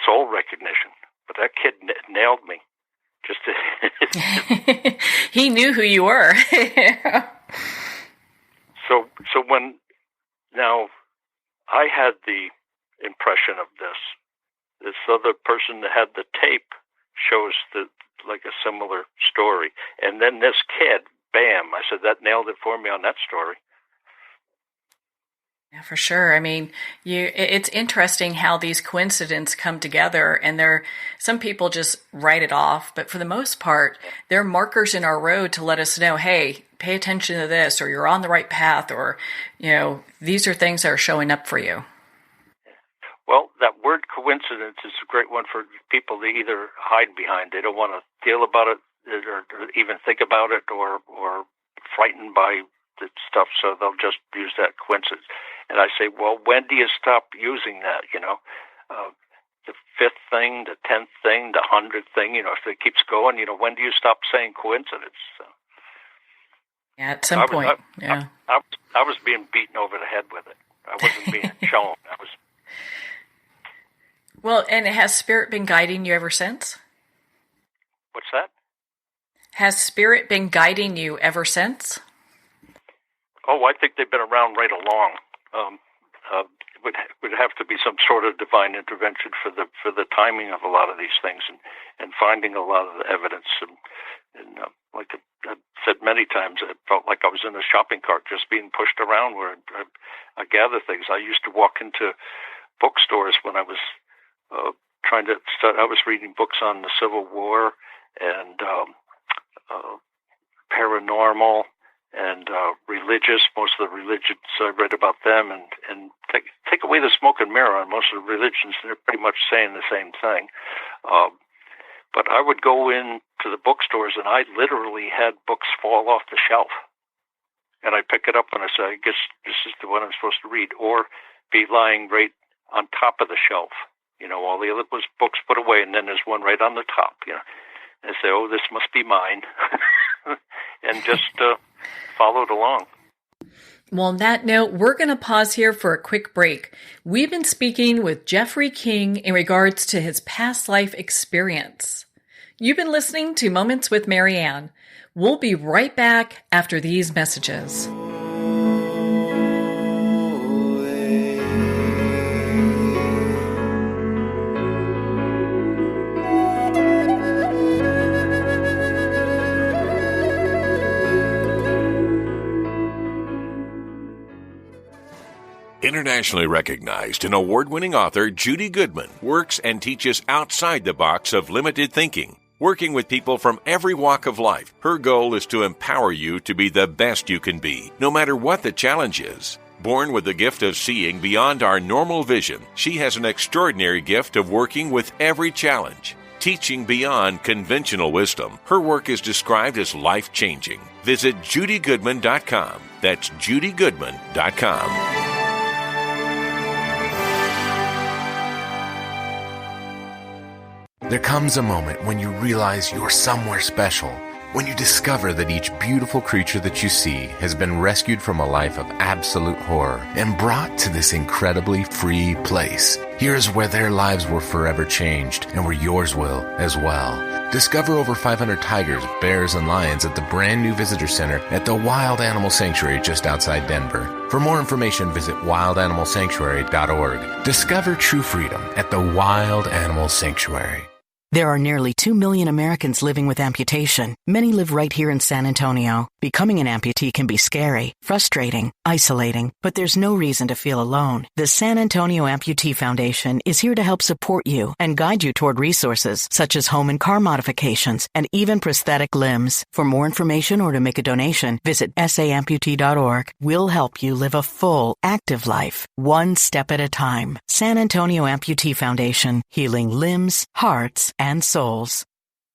soul recognition. But that kid nailed me. Just He knew who you were. So when now I had the impression of this other person that had the tape shows like a similar story. And then this kid, bam, I said, that nailed it for me on that story. Yeah, for sure. I mean, it's interesting how these coincidences come together, and some people just write it off, but for the most part, they're markers in our road to let us know, hey, pay attention to this, or you're on the right path, or, these are things that are showing up for you. Well, that word coincidence is a great one for people to either hide behind. They don't want to feel about it or even think about it or frightened by the stuff, so they'll just use that coincidence. And I say, well, when do you stop using that? The 5th thing, the 10th thing, the 100th thing, if it keeps going, when do you stop saying coincidence? So, yeah, at some point, yeah. I was being beaten over the head with it. I wasn't being shown. Well, and has Spirit been guiding you ever since? What's that? Has Spirit been guiding you ever since? Oh, I think they've been around right along. Would have to be some sort of divine intervention for the timing of a lot of these things and finding a lot of the evidence. And like I've said many times, it felt like I was in a shopping cart just being pushed around where I gather things. I used to walk into bookstores when I was trying to study. I was reading books on the Civil War and paranormal and religious. Most of the religions I read about them, and take away the smoke and mirror on most of the religions, they're pretty much saying the same thing. But I would go into the bookstores, and I literally had books fall off the shelf. And I'd pick it up, and I say, I guess this is the one I'm supposed to read, or be lying right on top of the shelf. All the other books put away, and then there's one right on the top. And say, oh, this must be mine. And just followed along. Well, on that note, we're going to pause here for a quick break. We've been speaking with Jeffrey-Keene in regards to his past life experience. You've been listening to Moments with Marianne. We'll be right back after these messages. Internationally recognized and award-winning author Judy Goodman works and teaches outside the box of limited thinking. Working with people from every walk of life, her goal is to empower you to be the best you can be, no matter what the challenge is. Born with the gift of seeing beyond our normal vision, she has an extraordinary gift of working with every challenge. Teaching beyond conventional wisdom, her work is described as life-changing. Visit judygoodman.com. That's judygoodman.com. There comes a moment when you realize you're somewhere special, when you discover that each beautiful creature that you see has been rescued from a life of absolute horror and brought to this incredibly free place. Here's where their lives were forever changed and where yours will as well. Discover over 500 tigers, bears, and lions at the brand new visitor center at the Wild Animal Sanctuary just outside Denver. For more information, visit wildanimalsanctuary.org. Discover true freedom at the Wild Animal Sanctuary. There are nearly 2 million Americans living with amputation. Many live right here in San Antonio. Becoming an amputee can be scary, frustrating, isolating, but there's no reason to feel alone. The San Antonio Amputee Foundation is here to help support you and guide you toward resources such as home and car modifications and even prosthetic limbs. For more information or to make a donation, visit samputee.org. We'll help you live a full, active life, one step at a time. San Antonio Amputee Foundation, healing limbs, hearts, and souls.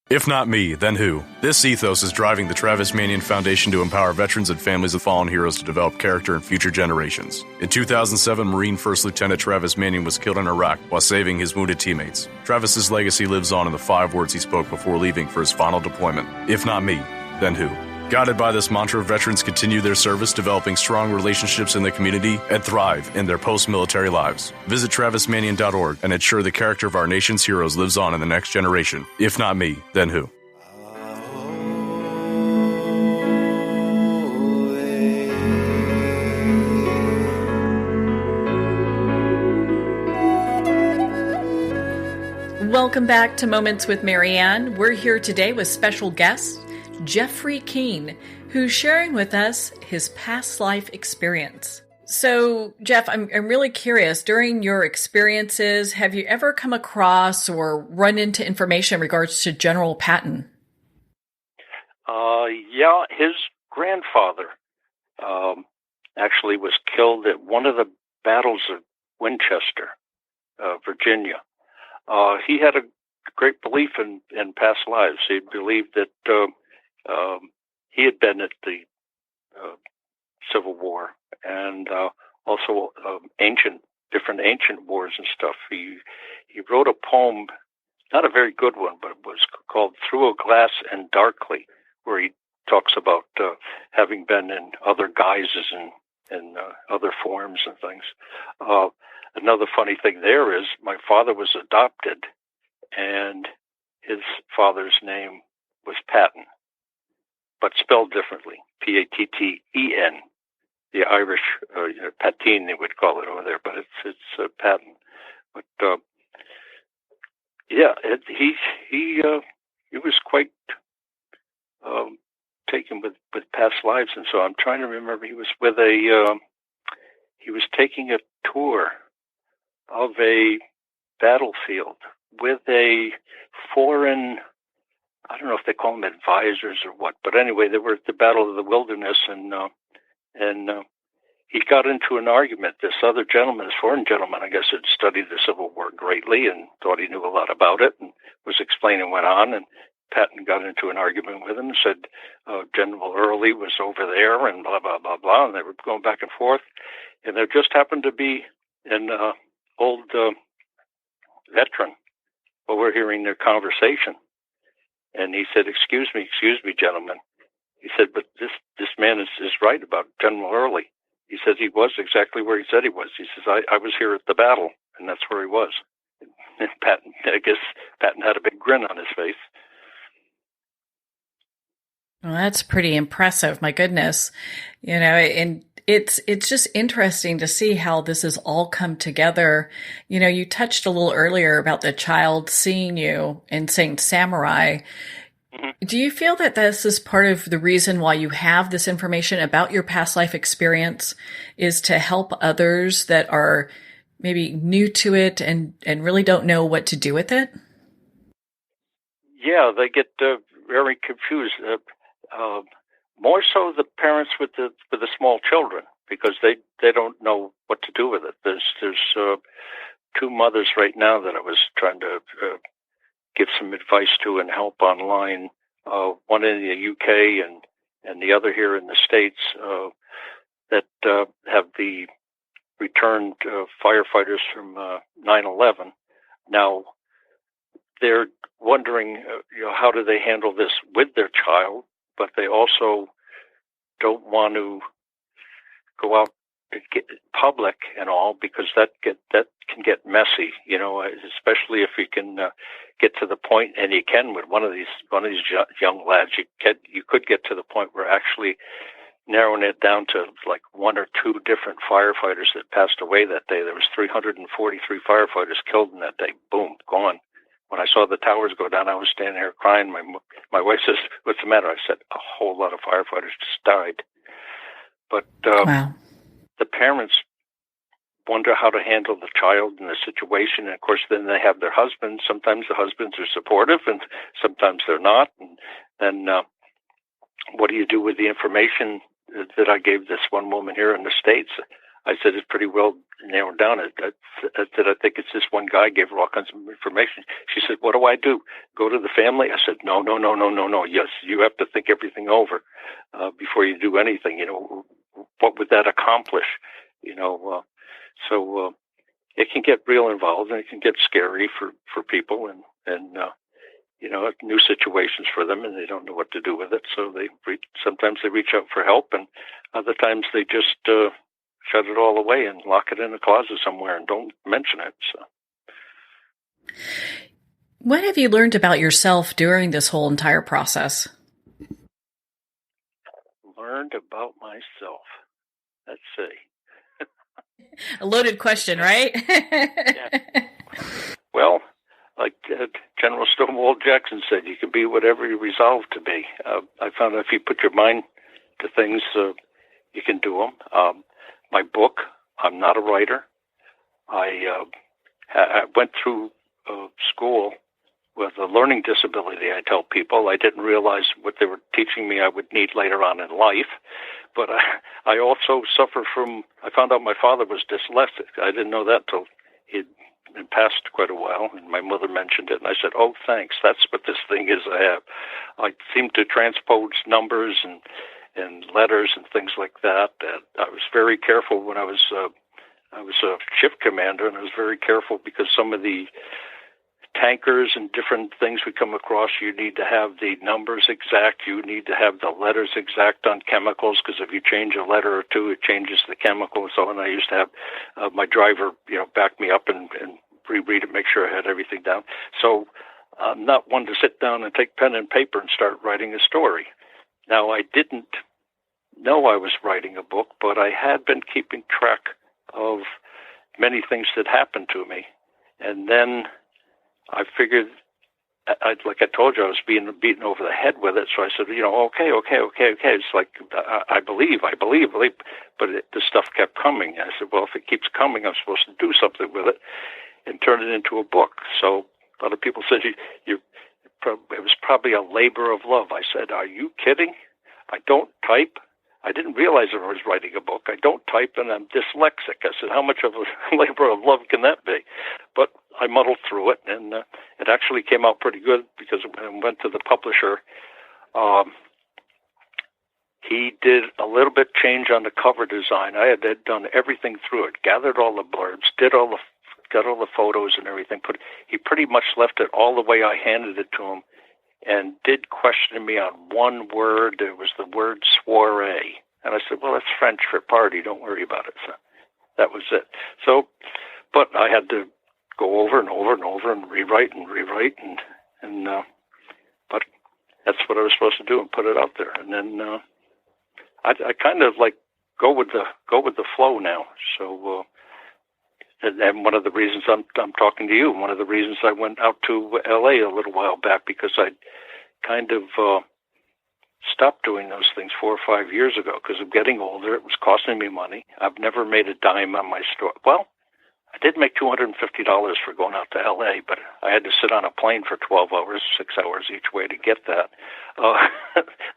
If not me, then who? This ethos is driving the Travis Manion Foundation to empower veterans and families of fallen heroes to develop character in future generations. In 2007, Marine First Lieutenant Travis Manion was killed in Iraq while saving his wounded teammates. Travis's legacy lives on in the 5 words he spoke before leaving for his final deployment. If not me, then who? Guided by this mantra, veterans continue their service, developing strong relationships in the community, and thrive in their post-military lives. Visit TravisManion.org and ensure the character of our nation's heroes lives on in the next generation. If not me, then who? Welcome back to Moments with Marianne. We're here today with special guest Jeffrey-Keene, who's sharing with us his past life experience. So, Jeff, I'm really curious. During your experiences, have you ever come across or run into information in regards to General Patton? Yeah, his grandfather actually was killed at one of the battles of Winchester, Virginia. He had a great belief in past lives. He believed that he had been at the Civil War and also different ancient wars and stuff. He wrote a poem, not a very good one, but it was called "Through a Glass and Darkly," where he talks about having been in other guises and other forms and things. Another funny thing there is my father was adopted, and his father's name was Patton, but spelled differently, P-A-T-T-E-N. The Irish, Patine, they would call it over there, but it's Patton. But he was quite taken with past lives, and so I'm trying to remember. He was taking a tour of a battlefield with a foreign, I don't know if they call them advisors or what, but anyway, they were at the Battle of the Wilderness, and he got into an argument. This other gentleman, this foreign gentleman, I guess, had studied the Civil War greatly and thought he knew a lot about it and was explaining what went on, and Patton got into an argument with him and said General Early was over there and blah, blah, blah, blah, and they were going back and forth, and there just happened to be an old veteran overhearing their conversation. And he said, excuse me, gentlemen. He said, but this man is right about General Early. He said he was exactly where he said he was. He says, I was here at the battle, and that's where he was. And Patton had a big grin on his face. Well, that's pretty impressive. My goodness. And it's just interesting to see how this has all come together. You touched a little earlier about the child seeing you and saying samurai. Do you feel that this is part of the reason why you have this information about your past life experience, is to help others that are maybe new to it and really don't know what to do with it? Yeah, they get very confused. More so the parents with the small children, because they don't know what to do with it. There's two mothers right now that I was trying to give some advice to and help online. One in the UK and the other here in the States that have the returned firefighters from 9/11. Now they're wondering, how do they handle this with their child, but they also don't want to go out to get public and all, because that can get messy, especially if you can get to the point, and you can with one of these young lads, you could get to the point where actually narrowing it down to like one or two different firefighters that passed away that day. There was 343 firefighters killed in that day. Boom, gone. When I saw the towers go down, I was standing there crying. My wife says, "What's the matter?" I said, "A whole lot of firefighters just died." But Wow. The parents wonder how to handle the child in the situation. And of course, then they have their husbands. Sometimes the husbands are supportive and sometimes they're not. And then what do you do with the information that I gave this one woman here in the States? I said, it's pretty well narrowed down. I said, I think it's this one guy, gave her all kinds of information. She said, what do I do? Go to the family? I said, no. Yes, you have to think everything over before you do anything. What would that accomplish? So it can get real involved, and it can get scary for people, and new situations for them, and they don't know what to do with it. So sometimes they reach out for help, and other times they just shut it all away and lock it in a closet somewhere and don't mention it. So, what have you learned about yourself during this whole entire process? Learned about myself. Let's see. A loaded question, right? Yeah. Well, like General Stonewall Jackson said, you can be whatever you resolve to be. I found if you put your mind to things, you can do them. My book, I'm not a writer. I went through school with a learning disability. I tell people I didn't realize what they were teaching me I would need later on in life. But I also suffer from, I found out my father was dyslexic. I didn't know that till he'd been passed quite a while, and my mother mentioned it, and I said, oh, thanks, that's what this thing is I have. I seem to transpose numbers and letters and things like that. And I was very careful when I was a shift commander, and I was very careful because some of the tankers and different things we come across, you need to have the numbers exact. You need to have the letters exact on chemicals, because if you change a letter or two, it changes the chemical. So, and I used to have my driver, back me up and reread it, make sure I had everything down. So I'm not one to sit down and take pen and paper and start writing a story. Now, I didn't know I was writing a book, but I had been keeping track of many things that happened to me. And then I figured, like I told you, I was being beaten over the head with it. So I said, okay. It's like, I believe. But the stuff kept coming. I said, well, if it keeps coming, I'm supposed to do something with it and turn it into a book. So a lot of people said, it was probably a labor of love. I said, are you kidding? I don't type. I didn't realize I was writing a book. I don't type, and I'm dyslexic. I said, how much of a labor of love can that be? But I muddled through it, and it actually came out pretty good, because when I went to the publisher, he did a little bit change on the cover design. I had done everything through it, gathered all the blurbs, got all the photos and everything. He pretty much left it all the way I handed it to him, and did question me on one word. It was the word soiree. And I said, well, that's French for party. Don't worry about it. So that was it. So, but I had to go over and over and over and rewrite. But that's what I was supposed to do, and put it out there. And then I kind of like go with the flow now. So, and one of the reasons I'm talking to you, one of the reasons I went out to L.A. a little while back, because I kind of stopped doing those things 4 or 5 years ago because I'm getting older. It was costing me money. I've never made a dime on my store. Well, I did make $250 for going out to L.A., but I had to sit on a plane for 12 hours, 6 hours each way to get that.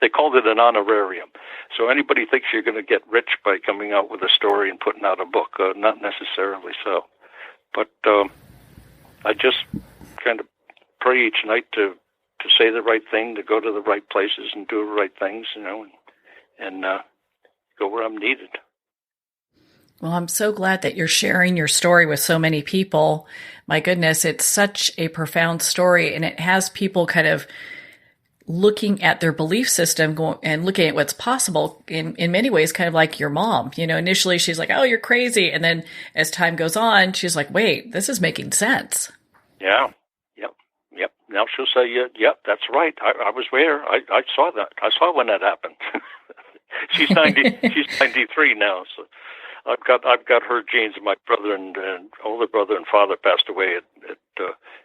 They called it an honorarium. So anybody thinks you're going to get rich by coming out with a story and putting out a book. Not necessarily so. But I just kind of pray each night to say the right thing, to go to the right places and do the right things, and go where I'm needed. Well, I'm so glad that you're sharing your story with so many people. My goodness, it's such a profound story, and it has people kind of looking at their belief system and looking at what's possible in many ways, kind of like your mom. Initially she's like, oh, you're crazy. And then as time goes on, she's like, wait, this is making sense. Yeah. Yep. Now she'll say, yep, that's right. I was there. I saw that. I saw when that happened. She's 90. She's 93 now. So I've got her genes. My brother and older brother and father passed away at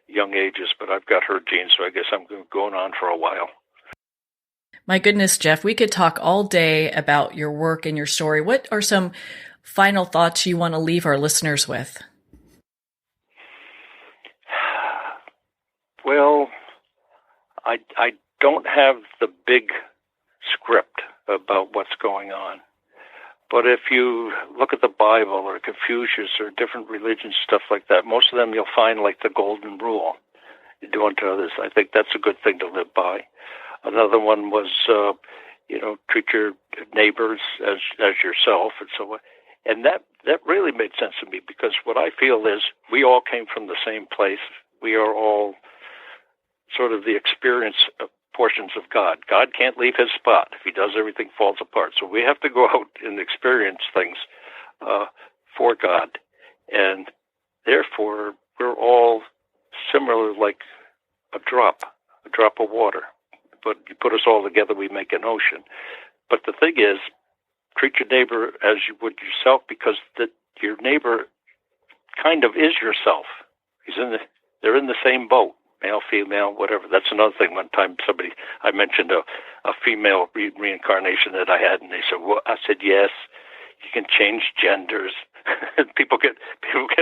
young ages, but I've got her genes, so I guess I'm going on for a while. My goodness, Jeff, we could talk all day about your work and your story. What are some final thoughts you want to leave our listeners with? Well, I don't have the big script about what's going on. But if you look at the Bible or Confucius or different religions, stuff like that, most of them you'll find like the golden rule. You do unto others. I think that's a good thing to live by. Another one was, treat your neighbors as yourself and so on. And that really made sense to me because what I feel is we all came from the same place. We are all sort of the experience portions of God. God can't leave his spot. If he does, everything falls apart. So we have to go out and experience things for God. And therefore, we're all similar like a drop of water. But you put us all together, we make an ocean. But the thing is, treat your neighbor as you would yourself because your neighbor kind of is yourself. They're in the same boat. Male, female, whatever. That's another thing. One time I mentioned a female reincarnation that I had, and they said, well, I said, yes, you can change genders. People get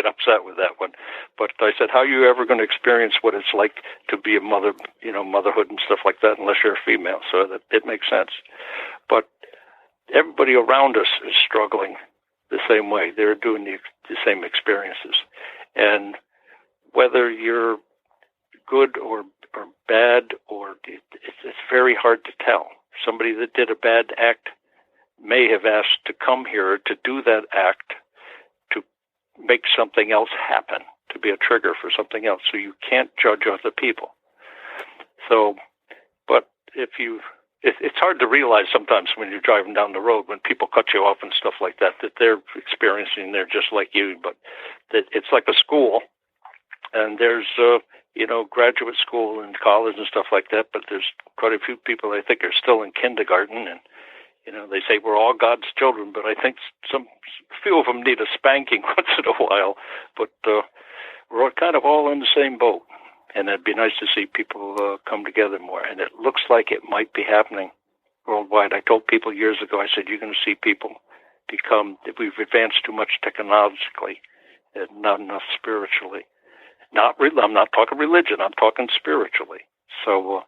upset with that one. But I said, how are you ever going to experience what it's like to be a mother, motherhood and stuff like that, unless you're a female? So that it makes sense. But everybody around us is struggling the same way. They're doing the same experiences. And whether you're good or bad, or it's very hard to tell. Somebody that did a bad act may have asked to come here to do that act to make something else happen, to be a trigger for something else. So you can't judge other people. So, but it's hard to realize sometimes when you're driving down the road, when people cut you off and stuff like that they're experiencing, they're just like you, but that it's like a school, and there's graduate school and college and stuff like that, but there's quite a few people I think are still in kindergarten, and they say we're all God's children, but I think few of them need a spanking once in a while, but we're kind of all in the same boat, and it'd be nice to see people come together more, and it looks like it might be happening worldwide. I told people years ago, I said, you're going to see people we've advanced too much technologically and not enough spiritually. I'm not talking religion, I'm talking spiritually. So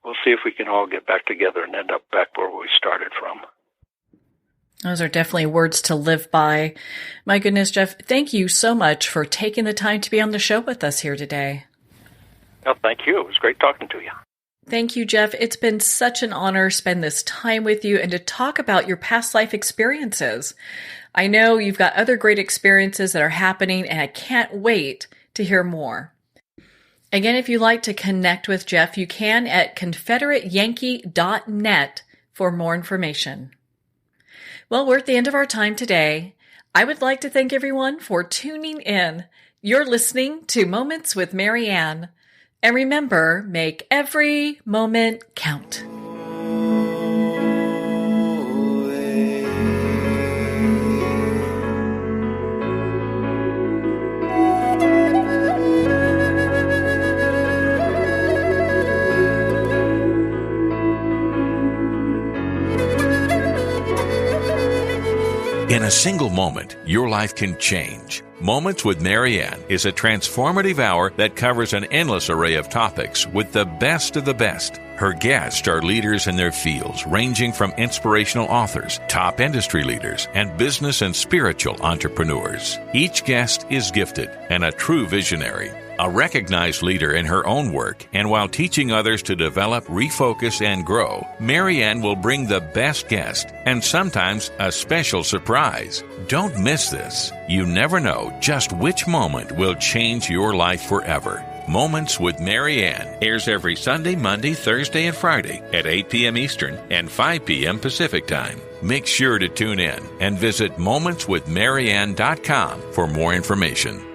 we'll see if we can all get back together and end up back where we started from. Those are definitely words to live by. My goodness, Jeff, thank you so much for taking the time to be on the show with us here today. Well, thank you. It was great talking to you. Thank you, Jeff. It's been such an honor to spend this time with you and to talk about your past life experiences. I know you've got other great experiences that are happening, and I can't wait to hear more. Again, if you'd like to connect with Jeff, you can at confederateyankee.net for more information. Well, we're at the end of our time today. I would like to thank everyone for tuning in. You're listening to Moments with Marianne. And remember, make every moment count. In a single moment, your life can change. Moments with Marianne is a transformative hour that covers an endless array of topics with the best of the best. Her guests are leaders in their fields, ranging from inspirational authors, top industry leaders, and business and spiritual entrepreneurs. Each guest is gifted and a true visionary, a recognized leader in her own work, and while teaching others to develop, refocus, and grow, Marianne will bring the best guest and sometimes a special surprise. Don't miss this. You never know just which moment will change your life forever. Moments with Marianne airs every Sunday, Monday, Thursday, and Friday at 8 p.m. Eastern and 5 p.m. Pacific Time. Make sure to tune in and visit momentswithmarianne.com for more information.